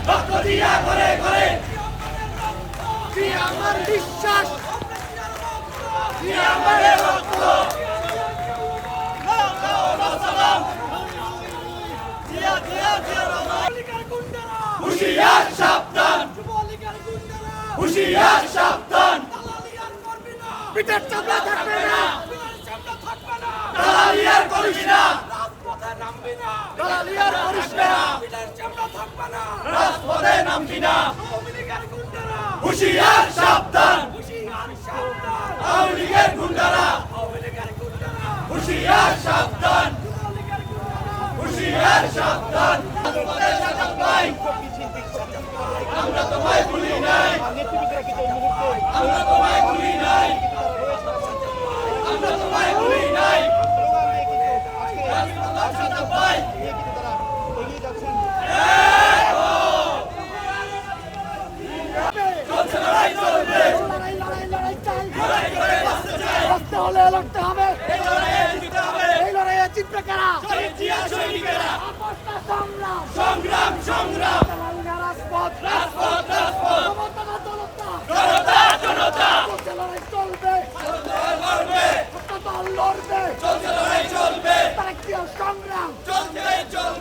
রক্ত দিয়া ঘরে ঘরে আমার বিশ্বাস আমার রক্ত হুশিয়ার সাবধান হুশিয়ার সাবধান পিঠের চামড়া থাকবে না দালালি আর করিস না দালালি আর করিস না রাজপথে নামবি না হুশিয়ার সাবধান আওয়ামী লীগের গুন্ডারা হুশিয়ার সাবধান হুশিয়ার সাবধান আমরা তোমায় ভুলি নাই আমরা তোমায় ভুলি নাই আমরা তোমায় ভুলি নাই চলছে লড়াই চলবে লড়তে হলে লড়তে হবে এই লড়াইয়ে জিতবে কারা সংগ্রাম সংগ্রাম রাজপথ রাজপথ রাজপথ জনতা জনতা লড়াই চলবে লড়বে লড়বে চলছে লড়াই চলবে তারা কি সংগ্রাম চলছে চলবে